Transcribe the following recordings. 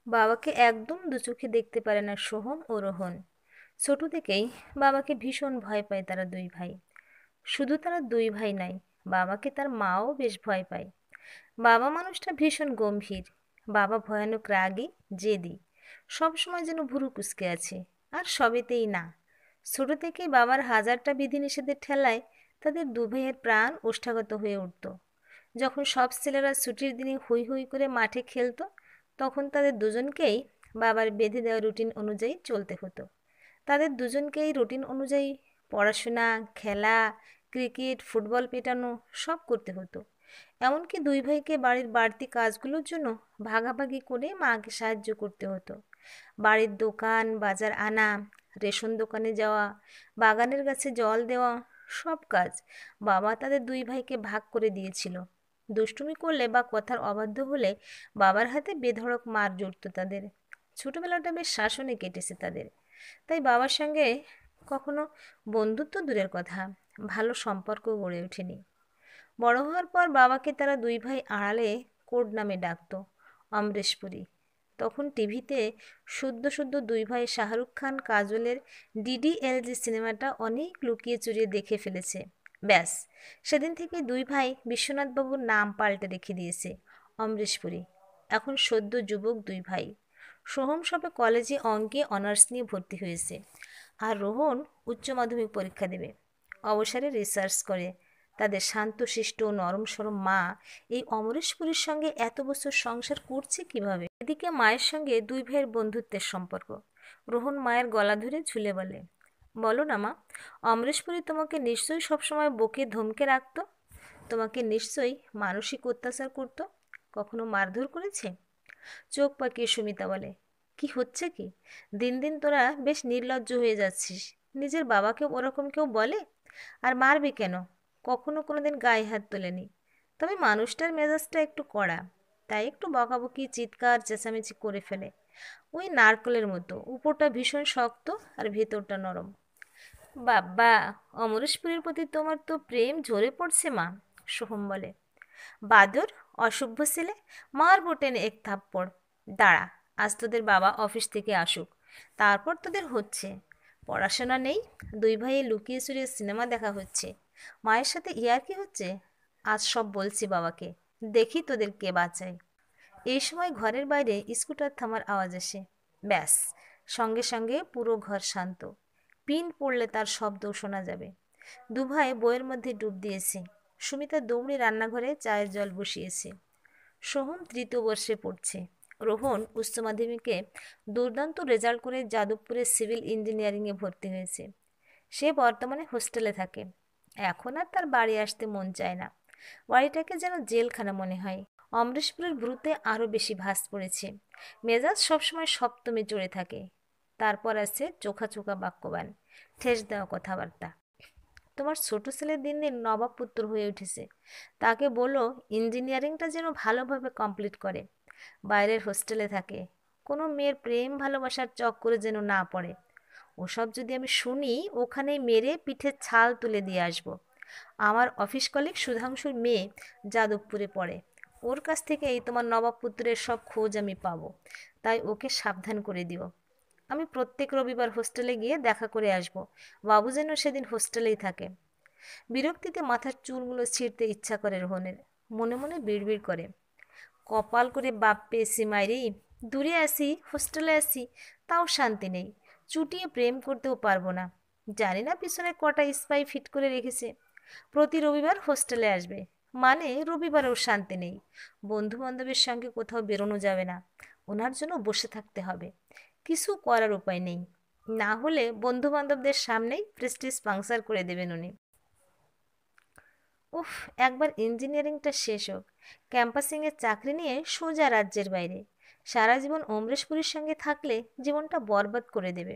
বাবাকে একদম দু চোখে দেখতে পারে না সোহম ও রোহন। ছোট থেকেই বাবাকে ভীষণ ভয় পায় তারা দুই ভাই। শুধু তারা দুই ভাই নাই, বাবাকে তার মাও বেশ ভয় পায়। বাবা মানুষটা ভীষণ গম্ভীর। বাবা ভয়ানক রাগী, জেদি, সব সময় যেন ভুরু কুঁচকে আছে, আর সবেতেই না। ছোট থেকেই বাবার হাজারটা বিধিনিষেধের ঠেলায় তাদের দু ভাইয়ের প্রাণ ওষ্ঠাগত হয়ে উঠত। যখন সব ছেলেরা ছুটির দিনে হৈ হৈ করে মাঠে খেলতো, তখন তাদের দুজনকেই বাবার বেঁধে দেওয়া রুটিন অনুযায়ী চলতে হতো। তাদের দুজনকেই রুটিন অনুযায়ী পড়াশোনা, খেলা, ক্রিকেট, ফুটবল পেটানো সব করতে হতো। এমনকি দুই ভাইকে বাড়ির বাড়তি কাজগুলোর জন্য ভাগাভাগি করে মাকে সাহায্য করতে হতো। বাড়ির দোকান বাজার আনা, রেশন দোকানে যাওয়া, বাগানের গাছে জল দেওয়া, সব কাজ বাবা তাদের দুই ভাইকে ভাগ করে দিয়েছিল। দুষ্টুমি করলে বা কথার অবাধ্য হলে বাবার হাতে বেধড়ক মার জুটত তাদের। ছোটবেলাটা বেশ শাসনে কেটেছে তাদের। তাই বাবার সঙ্গে কখনো বন্ধুত্ব দূরের কথা, ভালো সম্পর্ক গড়ে ওঠেনি। বড় হওয়ার পর বাবাকে তারা দুই ভাই আড়ালে কোড নামে ডাকতো, অমরেশপুরী। তখন টিভিতে সদ্য সদ্য দুই ভাই শাহরুখ খান কাজলের ডিডিএলজি সিনেমাটা অনেক লুকিয়ে চুরিয়ে দেখে ফেলেছে। ব্যাস, সেদিন থেকে দুই ভাই বিশ্বনাথবাবুর নাম পাল্টে রেখে দিয়েছে, অমরেশপুরী। এখন সদ্য যুবক দুই ভাই। সোহম সবে কলেজে অঙ্কে অনার্স নিয়ে ভর্তি হয়েছে, আর রোহন উচ্চ মাধ্যমিক পরীক্ষা দেবে। অবসরে রিসার্চ করে। তাদের শান্তশিষ্ট নরম সরম মা এই অমরেশপুরীর সঙ্গে এত বছর সংসার করছে কিভাবে? এদিকে মায়ের সঙ্গে দুই ভাইয়ের বন্ধুত্বের সম্পর্ক। রোহন মায়ের গলা ধরে ঝুলে বলে, বলো না মা, অমরেশপুরী তোমাকে নিশ্চয়ই সবসময় বকে ধমকে রাখতো? তোমাকে নিশ্চয়ই মানসিক অত্যাচার করতো? কখনো মারধর করেছে? চোখ পাকিয়ে সুমিতা বলে, কি হচ্ছে কি? দিন দিন তোরা বেশ নির্লজ্জ হয়ে যাচ্ছিস। নিজের বাবাকে ওরকম কেউ বলে? আর মারবে কেন? কখনো কোনোদিন গায়ে হাত তোলেনি। তবে মানুষটার মেজাজটা একটু কড়া, তাই একটু বকাবকি, চিৎকার চেঁচামেচি করে ফেলে। ওই নারকেলের মতো, উপরটা ভীষণ শক্ত আর ভেতরটা নরম। বাবা, অমরেশপুরের প্রতি তোমার তো প্রেম ঝরে পড়ছে মা, সোহম বলে। বাদর, অসভ্য ছেলে, মারবো টেনে এক থাপ্পড়। দাঁড়া, আজ তোদের বাবা অফিস থেকে আসুক, তারপর তোদের হচ্ছে। পড়াশোনা নেই, দুই ভাইয়ে লুকিয়ে চুরিয়ে সিনেমা দেখা হচ্ছে, মায়ের সাথে ইয়ার্কি হচ্ছে। আজ সব বলছি বাবাকে, দেখি তোদের কে বাঁচায়। এই সময় ঘরের বাইরে স্কুটার থামার আওয়াজ আসে। ব্যাস, সঙ্গে সঙ্গে পুরো ঘর শান্ত। পিন পড়লে তার শব্দও শোনা যাবে। দুভাই বইয়ের মধ্যে ডুব দিয়েছে। সুমিতা দৌড়ে রান্নাঘরে চায়ের জল বসিয়েছে। সোহম তৃতীয় বর্ষে পড়ছে। রোহন উচ্চ মাধ্যমিকে দুর্দান্ত রেজাল্ট করে যাদবপুরে সিভিল ইঞ্জিনিয়ারিংয়ে ভর্তি হয়েছে। সে বর্তমানে হোস্টেলে থাকে। এখন আর তার বাড়ি আসতে মন চায় না। বাড়িটাকে যেন জেলখানা মনে হয়। অমরেশপুরের ভ্রুতে আরও বেশি ভাঁজ পড়েছে। মেজাজ সবসময় সপ্তমে চড়ে থাকে। তারপর আছে চোখা চোখা বাক্যবান, ঠেস দেওয়া কথাবার্তা। তোমার ছোট ছেলে দিন দিন নবাব পুত্র হয়ে উঠেছে। তাকে বলো ইঞ্জিনিয়ারিংটা যেন ভালোভাবে কমপ্লিট করে। বাইরের হোস্টেলে থাকে, কোনো মেয়ের প্রেম ভালোবাসার চক্করে যেন না পড়ে। ওসব যদি আমি শুনি, ওখানেই মেরে পিঠের ছাল তুলে দিয়ে আসব। আমার অফিস কলিগ সুধাংশুর মেয়ে যাদবপুরে পড়ে। ওর কাছ থেকে এই তোমার নবাবপুত্রের সব খোঁজ আমি পাবো। তাই ওকে সাবধান করে দিও। আমি প্রত্যেক রবিবার হোস্টেলে গিয়ে দেখা করে আসব। বাবু যেন সেদিন হোস্টেলেই থাকে। বিরক্তিতে মাথার চুলগুলো ছিঁড়তে ইচ্ছা করে রোহনের। মনে মনে বিড়বিড় করে, কপাল করে বাপ পেয়েছি মাইরি। দূরে আসি, হোস্টেলে আসি, তাও শান্তি নেই। চুটিয়ে প্রেম করতেও পারবো না। জানি না পিছনে কটা স্পাই ফিট করে রেখেছে। প্রতি রবিবার হোস্টেলে আসবে, মানে রবিবারেও শান্তি নেই। বন্ধু বান্ধবের সঙ্গে কোথাও বেরোনো যাবে না। ওনার জন্য বসে থাকতে হবে। কিছু করার উপায় নেই। না হলে বন্ধু বান্ধবদের সামনেই প্রেস্টিজ পাংচার করে দেবেন উনি। উফ, একবার ইঞ্জিনিয়ারিংটা শেষ হোক, ক্যাম্পাসিংয়ের চাকরি নিয়ে সোজা রাজ্যের বাইরে। সারা জীবন অমরেশপুরীর সঙ্গে থাকলে জীবনটা বরবাদ করে দেবে।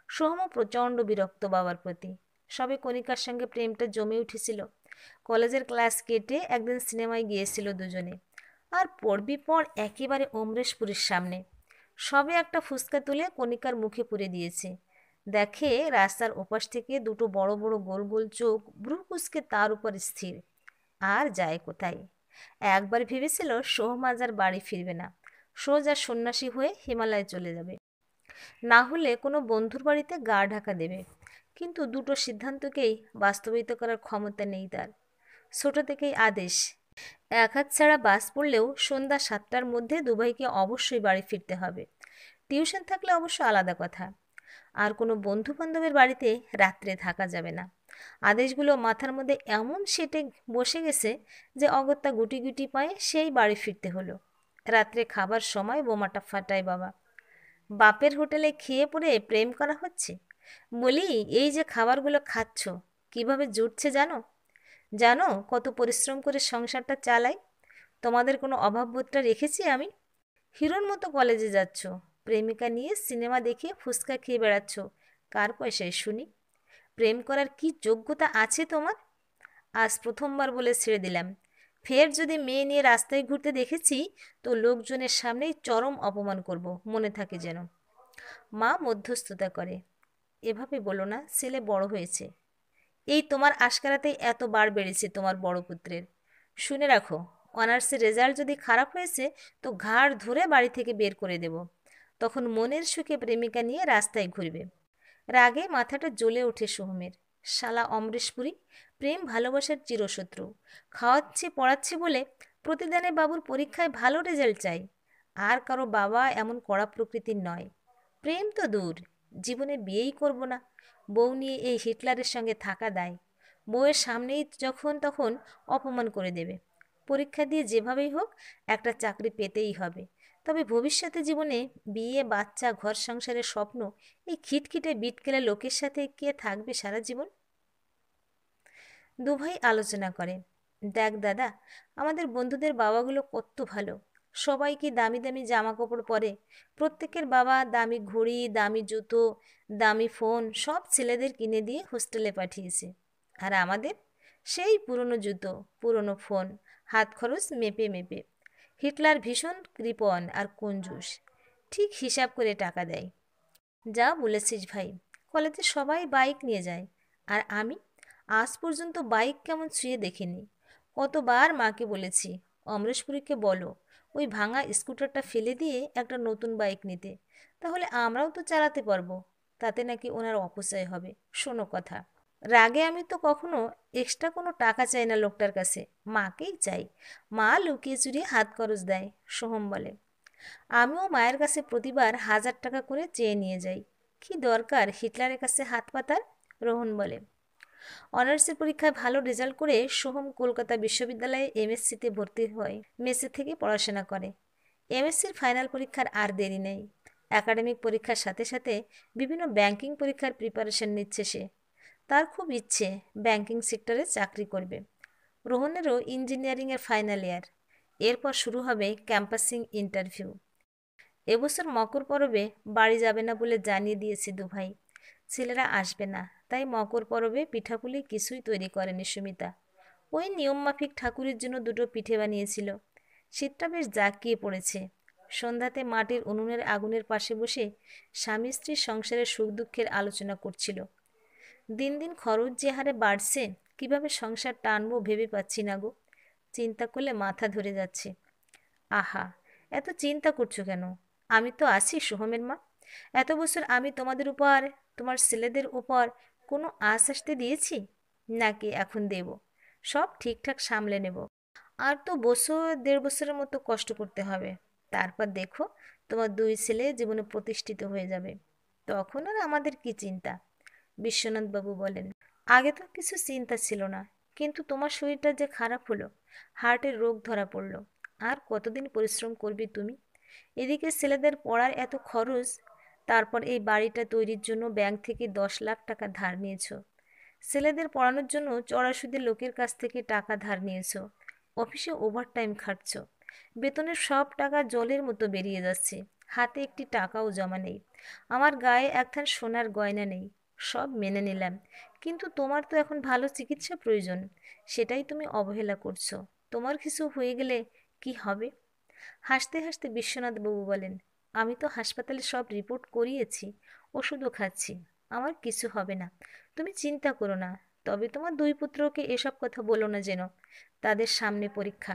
সোহমও প্রচণ্ড বিরক্ত বাবার প্রতি। সবে কণিকার সঙ্গে প্রেমটা জমে উঠেছিল। কলেজের ক্লাস কেটে একদিন সিনেমায় গিয়েছিল দুজনে। আর পড়বি পর একেবারে অমরেশপুরীর সামনে। সবে একটা ফুচকা তুলে কণিকার মুখে পুরে দিয়েছে। দেখে রাস্তার ওপাশ থেকে দুটো বড় বড় গোল গোল চোখ ভ্রু কুঁচকে তার উপর স্থির। আর যায় কোথায়? একবার ভেবেছিল সোহম আজ আর বাড়ি ফিরবে না। সোজা সন্ন্যাসী হয়ে হিমালয়ে চলে যাবে, না হলে কোনো বন্ধুর বাড়িতে গা ঢাকা দেবে। কিন্তু দুটো সিদ্ধান্তকেই বাস্তবায়িত করার ক্ষমতা নেই তার। ছোট থেকেই আদেশ, এক হাত ছাড়া বাস পড়লেও সন্ধ্যা 7টার মধ্যে দুবাইকে অবশ্যই বাড়ি ফিরতে হবে। টিউশন থাকলে অবশ্য আলাদা কথা। আর কোনো বন্ধু বান্ধবের বাড়িতে রাত্রে থাকা যাবে না। আদেশগুলো মাথার মধ্যে এমন সেটে বসে গেছে যে অগত্যা গুটি গুটি পায়ে সেই বাড়ি ফিরতে হলো। রাত্রে খাবার সময় বোমাটা ফাটায় বাবা। বাপের হোটেলে খেয়ে পড়ে প্রেম করা হচ্ছে? বলি, এই যে খাবারগুলো খাচ্ছ, কিভাবে জুটছে জানো? জানো কত পরিশ্রম করে সংসারটা চালাই? তোমাদের কোনো অভাববোধটা রেখেছি আমি? হিরোর মতো কলেজে যাচ্ছ, প্রেমিকা নিয়ে সিনেমা দেখিয়ে ফুচকা খেয়ে বেড়াচ্ছ, কার পয়সায় শুনি? প্রেম করার কি যোগ্যতা আছে তোমার? আজ প্রথমবার বলে ছেড়ে দিলাম, ফের যদি মেয়ে নিয়ে রাস্তায় ঘুরতে দেখেছি তো লোকজনের সামনেই চরম অপমান করব, মনে থাকে যেন। মা মধ্যস্থতা করে, এভাবে বলো না, ছেলে বড় হয়েছে। এই তোমার আশকারাতেই এত বার বেড়েছে তোমার বড় পুত্রের। শুনে রাখো, অনার্সের রেজাল্ট যদি খারাপ হয়েছে তো ঘাড় ধরে বাড়ি থেকে বের করে দেব। তখন মনের সুখে প্রেমিকা নিয়ে রাস্তায় ঘুরবে। রাগে মাথাটা জ্বলে ওঠে সোহমের। শালা অমরেশপুরী, প্রেম ভালোবাসার চিরশত্রু। খাওয়াচ্ছি পড়াচ্ছি বলে প্রতিদানে বাবুর পরীক্ষায় ভালো রেজাল্ট চাই। আর কারো বাবা এমন কড়া প্রকৃতির নয়। প্রেম তো দূর, জীবনে বিয়েই করব না। বউ নিয়ে এই হিটলারের সঙ্গে থাকা দায়। বউয়ের সামনেই যখন তখন অপমান করে দেবে। পরীক্ষা দিয়ে যেভাবেই হোক একটা চাকরি পেতেই হবে। তবে ভবিষ্যতে জীবনে বিয়ে, বাচ্চা, ঘর সংসারের স্বপ্ন, এই খিটখিটে বিটকেলে লোকের সাথে কে থাকবে সারা জীবন? দুভাই আলোচনা করে, দেখ দাদা, আমাদের বন্ধুদের বাবাগুলো কত ভালো। সবাই কি দামি দামি জামা কাপড় পরে। প্রত্যেকের বাবা দামি ঘড়ি, দামি জুতো, দামি ফোন সব ছেলেদের কিনে দিয়ে হোস্টেলে পাঠিয়েছে। আর আমাদের সেই পুরনো জুতো, পুরনো ফোন, হাত খরচ মেপে মেপে। হিটলার ভীষণ কৃপণ আর কঞ্জুস, ঠিক হিসাব করে টাকা দেয়। যা বলেছিস ভাই, কলেজে সবাই বাইক নিয়ে যায়, আর আমি আজ পর্যন্ত বাইক কেমন ছুঁয়ে দেখিনি। কতবার মাকে বলেছি, অমরেশপুরীকে বলো ওই ভাঙা স্কুটারটা ফেলে দিয়ে একটা নতুন বাইক নিতে, তাহলে আমরাও তো চালাতে পারবো। তাতে নাকি ওনার অপচয় হবে। শোনো কথা, রাগে আমি তো কখনো এক্সট্রা কোনো টাকা চাই না লোকটার কাছে, মাকেই চাই। মা লুকিয়ে চুরিয়ে হাত খরচ দেয়, সোহম বলে। আমিও মায়ের কাছে প্রতিবার 1000 টাকা করে চেয়ে নিয়ে যাই। কি দরকার হিটলারের কাছে হাত পাতার? রোহন বলে। অনার্সের পরীক্ষায় ভালো রেজাল্ট করে সোহম কলকাতা বিশ্ববিদ্যালয়ে এমএসসিতে ভর্তি হয়। মেসে থেকে পড়াশোনা করে। এমএসসির ফাইনাল পরীক্ষার আর দেরি নেই। একাডেমিক পরীক্ষার সাথে সাথে বিভিন্ন ব্যাংকিং পরীক্ষার প্রিপারেশন নিচ্ছে সে। তার খুব ইচ্ছে ব্যাংকিং সেক্টরে চাকরি করবে। রোহনেরও ইঞ্জিনিয়ারিংয়ের ফাইনাল ইয়ার। এরপর শুরু হবে ক্যাম্পাসিং ইন্টারভিউ। এবছর মকর পরবে বাড়ি যাবে না বলে জানিয়ে দিয়েছে দুভাই। ছেলেরা আসবে না, তাই মকর পরবে পিঠাপুলি কিছুই তৈরি করেনি সুমিতা। ওই নিয়মমাফিক ঠাকুরের জন্য দুটো পিঠে বানিয়েছিল। শীতটা বেশ জাঁকিয়ে পড়েছে। সন্ধ্যাতে মাটির উনুনের আগুনের পাশে বসে স্বামী স্ত্রীর সংসারের সুখ দুঃখের আলোচনা করছিল। দিন দিন খরচ যে হারে বাড়ছে, কিভাবে সংসার টানবো ভেবে পাচ্ছি না গো। চিন্তা করলে মাথা ধরে যাচ্ছে। আহা, এত চিন্তা করছো কেন? আমি তো আছি সোহমের মা। এত বছর আমি তোমাদের উপর, তোমার ছেলেদের উপর কোনো আঁচ আসতে দিয়েছি নাকি এখন দেব? সব ঠিকঠাক সামলে নেব। আর তো বছর 1.5 বছরের মতো কষ্ট করতে হবে। তারপর দেখো, তোমার দুই ছেলে জীবনে প্রতিষ্ঠিত হয়ে যাবে। তখন আর আমাদের কি চিন্তা? বিশ্বনাথ বাবু বলেন। আগে তো কিছু চিন্তা ছিল না, কিন্তু তোমার শরীরটা যে খারাপ হলো, হার্টের রোগ ধরা পড়লো, আর কতদিন পরিশ্রম করবে তুমি? এদিকে ছেলেদের পড়ার এত খরচ, তারপর এই বাড়িটা তৈরির জন্য ব্যাংক থেকে 10 লাখ টাকা ধার নিয়েছো। ছেলেদের পড়ানোর জন্য চড়া সুদে লোকের কাছ থেকে টাকা ধার নিয়েছো। অফিসে ওভারটাইম খাটছো। বেতনের সব টাকা জলের মতো বেরিয়ে যাচ্ছে। হাতে একটি টাকাও জমা নেই। আমার গায়ে একখান সোনার গয়না নেই। সব মেনে নিলাম, কিন্তু তোমার তো এখন ভালো চিকিৎসা প্রয়োজন। সেটাই তুমি অবহেলা করছো। তোমার কিছু হয়ে গেলে কি হবে? হাসতে হাসতে বিশ্বনাথবাবু বলেন, আমি তো হাসপাতালে সব রিপোর্ট করিয়েছি, ওষুধও খাচ্ছি। আমার কিছু হবে না, তুমি চিন্তা করো না। তবে তোমার দুই পুত্রকে এসব কথা বলো না যেন। তাদের সামনে পরীক্ষা।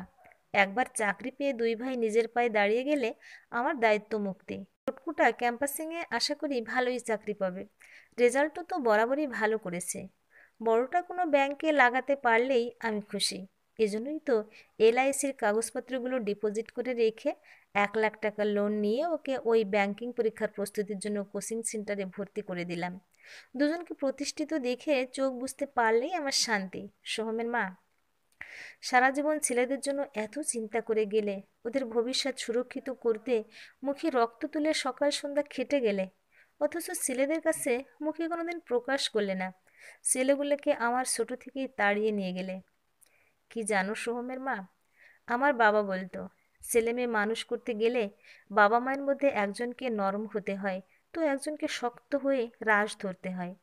একবার চাকরি পেয়ে দুই ভাই নিজের পায়ে দাঁড়িয়ে গেলে আমার দায়িত্ব মুক্তি। ছোটকুটা ক্যাম্পাসিংয়ে আশা করি ভালোই চাকরি পাবে। রেজাল্টও তো বরাবরই ভালো করেছে। বড়টা কোনো ব্যাংকে লাগাতে পারলেই আমি খুশি। এজন্যই তো এলআইসির কাগজপত্রগুলো ডিপোজিট করে রেখে 1 লাখ টাকা লোন নিয়ে ওকে ওই ব্যাংকিং পরীক্ষার প্রস্তুতির জন্য কোচিং সেন্টারে ভর্তি করে দিলাম। দুজনকে প্রতিষ্ঠিত দেখে চোখ বুজতে পারলেই আমার শান্তি। সোহমের মা, সারা জীবন ছেলেদের জন্য এত চিন্তা করে গেলে, ওদের ভবিষ্যৎ সুরক্ষিত করতে মুখে রক্ত তুলে সকাল সন্ধ্যা খেটে গেলে, অথচ ছেলেদের কাছে মুখে কোনোদিন প্রকাশ করলে না। ছেলেগুলোকে আমার ছোট থেকেই তাড়িয়ে নিয়ে গেলে। কি জানো সোহমের মা, আমার বাবা বলতো, ছেলে মেয়ে মানুষ করতে গেলে বাবা মায়ের মধ্যে একজনকে নরম হতে হয়, তো একজনকে শক্ত হয়ে রাশ ধরতে হয়।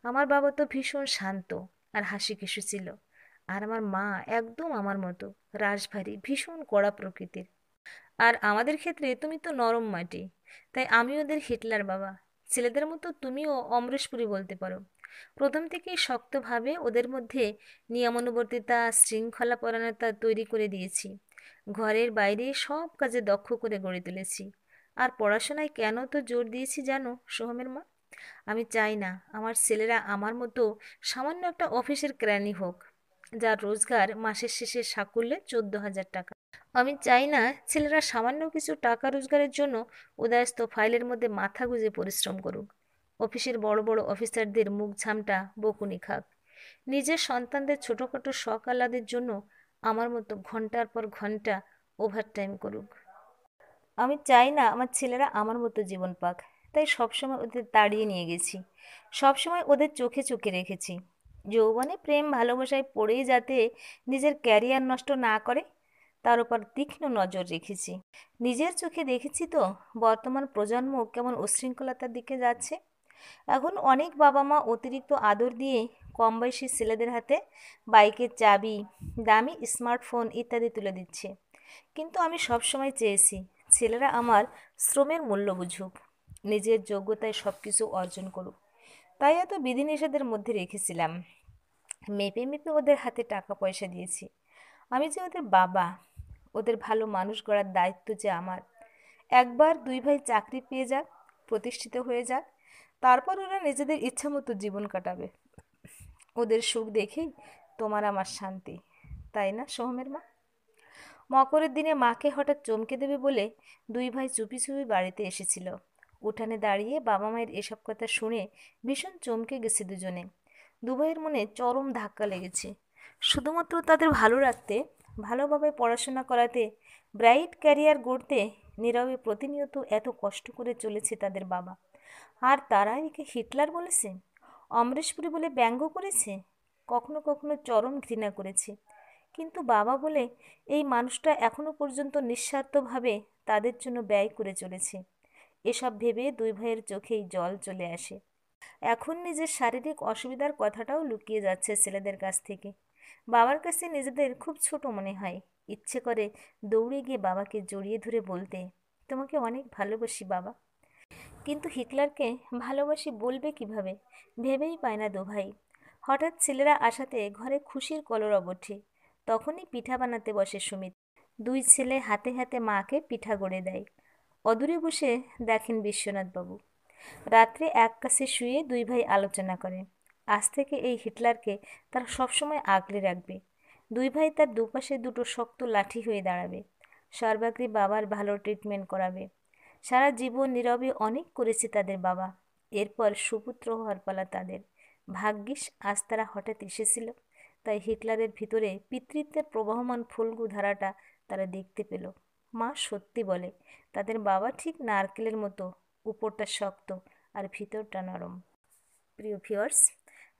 আমার বাবা তো ভীষণ শান্ত আর হাসি খুশি ছিল, আর আমার মা একদম আমার মতো রাশভারী, ভীষণ কড়া প্রকৃতির। আর আমাদের ক্ষেত্রে তুমি তো নরম মাটি, তাই আমি ওদের হিটলার বাবা। ছেলেদের মতো তুমিও অমরেশপুরী বলতে পারো। প্রথম থেকেই শক্তভাবে ওদের মধ্যে নিয়মানুবর্তিতা, শৃঙ্খলাপরায়ণতা তৈরি করে দিয়েছি। ঘরের বাইরে সব কাজে দক্ষ করে গড়ে তুলেছি। আর পড়াশোনায় কেন তো জোর দিয়েছি জানো সোহমের মা? আমি চাই না আমার ছেলেরা আমার মতো সামান্য একটা অফিসের কেরানি হোক, যার রোজগার মাসের শেষে সাকুল্যে 14,000 টাকা। আমি চাই না ছেলেরা সামান্য কিছু টাকা রোজগারের জন্য উদয়স্ত ফাইলের মধ্যে মাথা গুঁজে পরিশ্রম করুক, অফিসের বড় বড় অফিসারদের মুখ ঝামটা বকুনি খাক, নিজের সন্তানদের ছোটোখাটো শখ আহ্লাদের জন্য আমার মতো ঘন্টার পর ঘন্টা ওভারটাইম করুক। আমি চাই না আমার ছেলেরা আমার মতো জীবন পাক। তাই সবসময় ওদের তাড়িয়ে নিয়ে গেছি, সবসময় ওদের চোখে চোখে রেখেছি। যৌবনে প্রেম ভালোবাসায় পড়েই যাতে নিজের ক্যারিয়ার নষ্ট না করে, তার উপর তীক্ষ্ণ নজর রেখেছি। নিজের চোখে দেখেছি তো বর্তমান প্রজন্ম কেমন উচ্ছৃঙ্খলতার দিকে যাচ্ছে। এখন অনেক বাবা মা অতিরিক্ত আদর দিয়ে কম বয়সী ছেলেদের হাতে বাইকের চাবি, দামি স্মার্টফোন ইত্যাদি তুলে দিচ্ছে। কিন্তু আমি সবসময় চেয়েছি ছেলেরা আমার শ্রমের মূল্য বুঝুক, নিজের যোগ্যতায় সব কিছু অর্জন করুক। তাই এত বিধিনিষেধের মধ্যে রেখেছিলাম। মেপে মেপে ওদের হাতে টাকা পয়সা দিয়েছি। আমি যে ওদের বাবা, ওদের ভালো মানুষ গড়ার দায়িত্ব যে আমার। একবার দুই ভাই চাকরি পেয়ে যাক, প্রতিষ্ঠিত হয়ে যাক, তারপর ওরা নিজেদের ইচ্ছা মতো জীবন কাটাবে। ওদের সুখ দেখেই তোমার আমার শান্তি, তাই না সোহমের মা? মকরের দিনে মাকে হঠাৎ চমকে দেবে বলে দুই ভাই চুপি চুপি বাড়িতে এসেছিল। উঠানে দাঁড়িয়ে বাবা মায়ের এসব কথা শুনে ভীষণ চমকে গেছে দুজনে। দু ভাইয়ের মনে চরম ধাক্কা লেগেছে। শুধুমাত্র তাদের ভালো রাখতে, ভালোভাবে পড়াশোনা করাতে, ব্রাইট ক্যারিয়ার গড়তে নীরবে প্রতিনিয়ত এত কষ্ট করে চলেছে তাদের বাবা, আর তারা একে হিটলার বলেছে, অমরেশপুরী বলে ব্যঙ্গ করেছে, কখনো কখনো চরম ঘৃণা করেছে। কিন্তু বাবা বলে এই মানুষটা এখনো পর্যন্ত নিঃস্বার্থভাবে তাদের জন্য ব্যয় করে চলেছে। এসব ভেবে দুই ভাইয়ের চোখেই জল চলে আসে। এখন নিজের শারীরিক অসুবিধার কথাটাও লুকিয়ে যাচ্ছে ছেলেদের কাছ থেকে। বাবার কাছে নিজেদের খুব ছোট মনে হয়। ইচ্ছে করে দৌড়ে গিয়ে বাবাকে জড়িয়ে ধরে বলতে, তোমাকে অনেক ভালোবাসি বাবা। কিন্তু হিটলারকে ভালোবাসি বলবে কিভাবে ভেবেই পায় না দু ভাই। হঠাৎ ছেলেরা আসাতে ঘরে খুশির কলরব ওঠে। তখনই পিঠা বানাতে বসে সুমিত। দুই ছেলে হাতে হাতে মাকে পিঠা গড়ে দেয়। অদূরে বসে দেখেন বিশ্বনাথবাবু। রাত্রে এক কাছে শুয়ে দুই ভাই আলোচনা করে আজ থেকে এই হিটলারকে তারা সবসময় আগলে রাখবে। দুই ভাই তার দুপাশে দুটো শক্ত লাঠি হয়ে দাঁড়াবে। সর্বাগ্রে বাবার ভালো ট্রিটমেন্ট করাবে। সারা জীবন নীরবে অনেক করেছে তাদের বাবা। এরপর সুপুত্র হওয়ার পালা তাদের। ভাগ্যিস আজ তারা হঠাৎ এসেছিল, তাই হিটলারের ভিতরে পিতৃত্বের প্রবহমান ফল্গু ধারাটা তারা দেখতে পেল। মা সত্যি বলে, তাদের বাবা ঠিক নারকেলের মতো, উপরটা শক্ত আর ভিতরটা নরম। প্রিয় ভিউয়ার্স,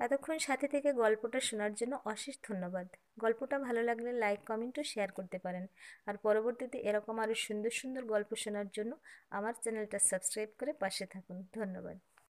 এতক্ষণ সাথে থেকে গল্পটা শোনার জন্য অশেষ ধন্যবাদ। গল্পটা ভালো লাগলে লাইক, কমেন্ট ও শেয়ার করতে পারেন। আর পরবর্তীতে এরকম আরও সুন্দর সুন্দর গল্প শোনার জন্য আমার চ্যানেলটা সাবস্ক্রাইব করে পাশে থাকুন। ধন্যবাদ।